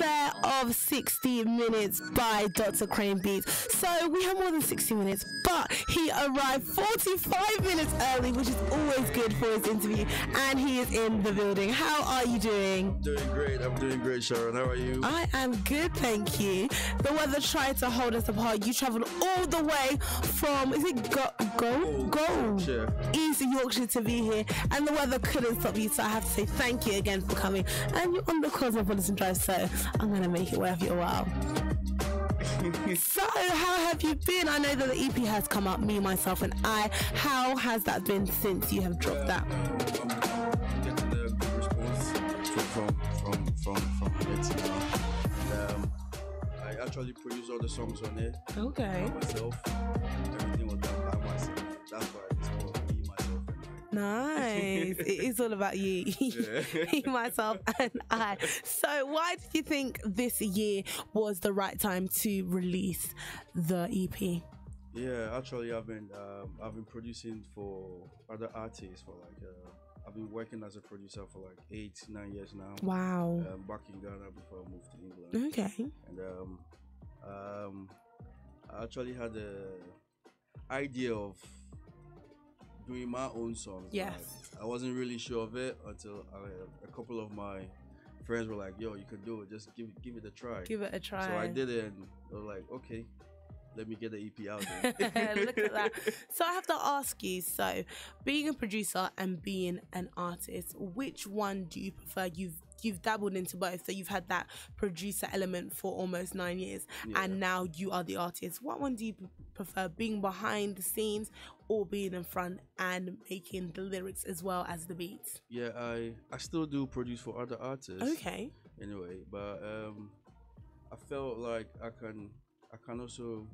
there of 60 Minutes by Dr. Krane Beatz. So we have more than 60 minutes, but he arrived 45 minutes early, which is always good for his interview, and he is in the building. How are you doing? Doing great. I'm doing great, Sharon. How are you? I am good, thank you. The weather tried to hold us apart. You travelled all the way from, is it East Yorkshire to be here, and the weather couldn't stop you, so I have to say thank you again for coming. And you're on the Cosmopolitan drive, so I'm going to make it worth your while. So, how have you been? I know that the EP has come up, Me, Myself and I. How has that been since you have dropped that? I'm getting a good response from Beatz now. I actually produce all the songs on it. Okay. By myself. Everything was done by myself. That's why it's called Me, Myself and I. Nice. It is all about you. Me, myself, and I. So, why did you think this year was the right time to release the EP? Yeah, actually, I've been producing for other artists for like I've been working as a producer for like 8-9 years now. Wow. Back in Ghana before I moved to England. Okay. And I actually had the idea of doing my own songs. Yes. I wasn't really sure of it until a couple of my friends were like, "Yo, you can do it. Just give it a try." Give it a try. So I did it, and they were like, "Okay, let me get the EP out there." Look at that. So I have to ask you, so being a producer and being an artist, which one do you prefer? You've dabbled into both, so you've had that producer element for almost 9 years, and now you are the artist. What one do you prefer, being behind the scenes or being in front and making the lyrics as well as the beats? Yeah, I still do produce for other artists. Okay. Anyway, but I felt like I can also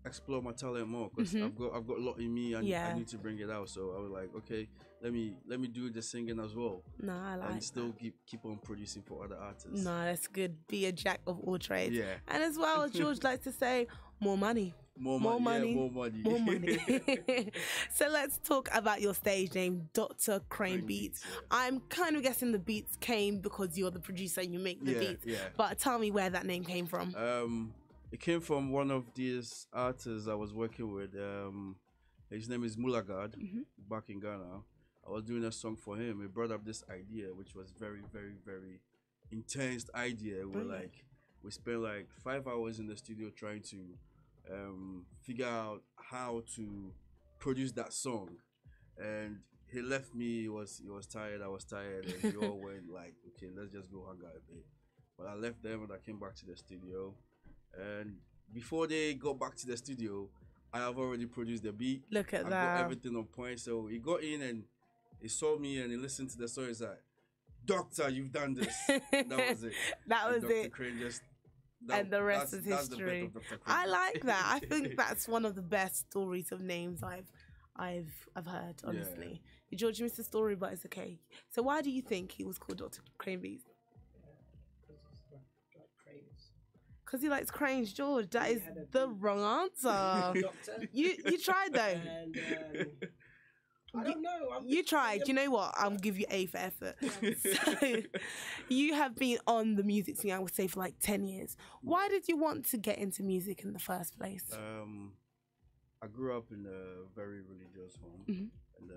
explore my talent more, because I've got a lot in me, and I need to bring it out. So I was like, okay, let me do the singing as well. No, I like and still that. keep on producing for other artists. No, that's good. Be a jack of all trades. Yeah. And as well as George likes to say, more money. More money. Yeah, more money. More money. So let's talk about your stage name, Dr. Krane Beatz. Yeah. I'm kind of guessing the beats came because you're the producer and you make the beats. Yeah. But tell me where that name came from. It came from one of these artists I was working with. His name is Mulagad, back in Ghana. I was doing a song for him. He brought up this idea, which was very, very, very intense idea. We spent like 5 hours in the studio trying to figure out how to produce that song. And he left me. He was tired. I was tired, and we all went like, okay, let's just go hang out a bit. But I left them and I came back to the studio. And before they got back to the studio, I have already produced the beat. Look at that. Got everything on point. So he got in and he saw me and he listened to the song. He's like, "Doctor, you've done this." That was it. That was Dr. it. Krane And the rest is history. I like that. I think that's one of the best stories of names I've heard, honestly. Yeah. George, you missed the story, but it's okay. So why do you think he was called Dr. Krane Beatz? Because he likes cranes, George. That is the wrong answer. You tried though. And, I don't know. You tried. You know what? I'll give you A for effort. So you have been on the music scene, I would say, for like 10 years. Why did you want to get into music in the first place? I grew up in a very religious home, and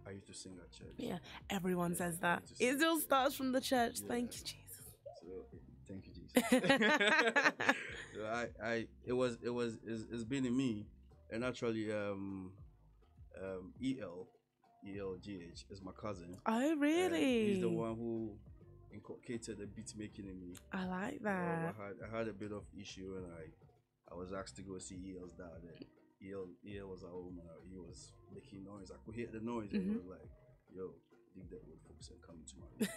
I used to sing at church. Yeah, everyone says that. It still starts from the church. Yeah. Thank you, Jesus. So, thank you, Jesus. So it's been in me, and actually ELGH is my cousin. Oh, really? He's the one who inculcated the beat making in me. I like that. I had a bit of issue, and I was asked to go see EL's dad. And EL was at home, and he was making noise. I could hear the noise, and I was like, "Yo, dig that wood, folks, and come to my room."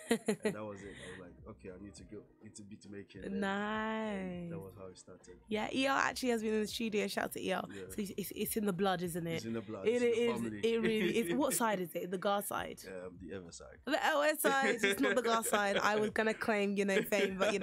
And that was it. I was like, okay, I need to go into beat making. Nice. That was how it started. Yeah, EL actually has been in the studio. Shout out to EL. Yeah. So it's in the blood, isn't it? It's in the blood. It is. It really is. What side is it? The Gar side? The other side. The LS side. It's not the Gar side. I was gonna claim, fame, but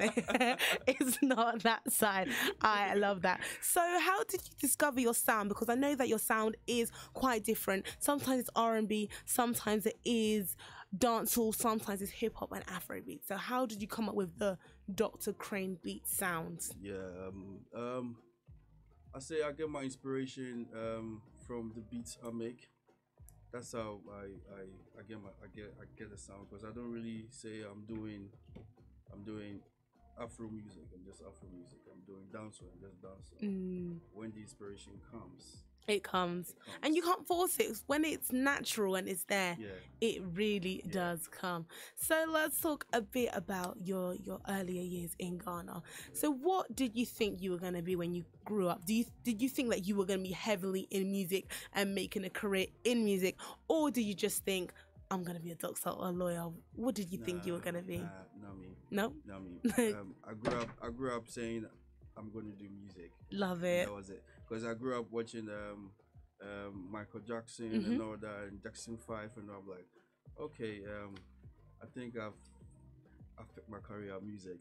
it's not that side. I love that. So how did you discover your sound? Because I know that your sound is quite different. Sometimes it's R&B. Sometimes it is dancehall, sometimes it's hip hop and Afrobeat. So how did you come up with the Dr. Krane beat sounds? Yeah, I say I get my inspiration from the beats I make. That's how I get the sound, because I don't really say I'm doing Afro music and just Afro music. I'm doing dancehall and just dancehall. When the inspiration comes, It comes. And you can't force it. When it's natural and it's there, it really does come. So let's talk a bit about your earlier years in Ghana. So what did you think you were going to be when you grew up? Did you think that you were going to be heavily in music and making a career in music? Or did you just think, I'm going to be a doctor or a lawyer? What did you think you were going to be? Not me. No? Not me. I grew up saying I'm going to do music. Love it. That was it. Because I grew up watching Michael Jackson and all that, and Jackson 5, and I'm like, okay, I think I've picked my career at music.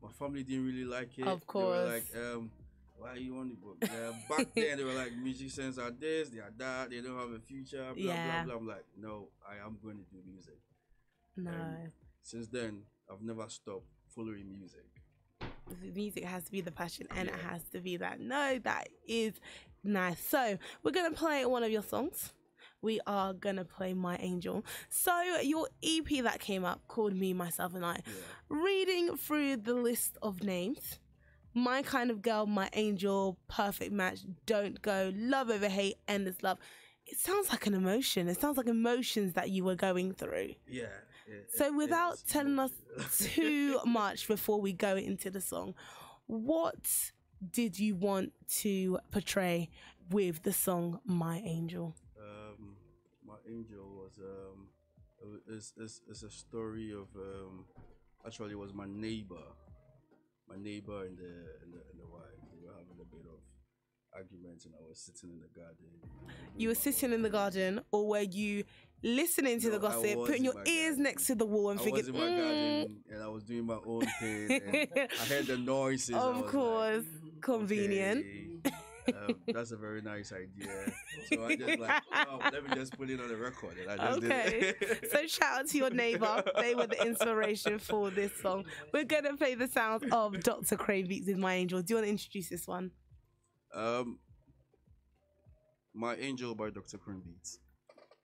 My family didn't really like it. Of course. They were like, why you want to go? Back then they were like, musicians are this, they are that, they don't have a future, blah blah blah. I'm like, no, I am going to do music. No. And since then, I've never stopped following music. The music has to be the passion, and it has to be that. No, that is nice. So we're gonna play one of your songs. We are gonna play My Angel. So your EP that came up called Me, Myself and I. Reading through the list of names, My Kind of Girl, My Angel, Perfect Match, Don't Go, Love Over Hate, Endless Love. It sounds like an emotion. It sounds like emotions that you were going through. Yeah. So without telling us too much before we go into the song, what did you want to portray with the song My Angel? My Angel was it's a story of actually it was my neighbor and the wife. They were having a bit of arguments, and I was sitting in the garden. You were sitting in the garden, or were you listening to the gossip, putting your ears next to the wall and thinking, I was in my garden and I was doing my own thing, and I heard the noises. Of course, like, convenient. Okay, that's a very nice idea. So I just like, let me just put it on the record. And I just did it. So shout out to your neighbor. They were the inspiration for this song. We're going to play the sounds of Dr. Krane Beatz with My Angel. Do you want to introduce this one? My Angel by Dr. Krane Beatz.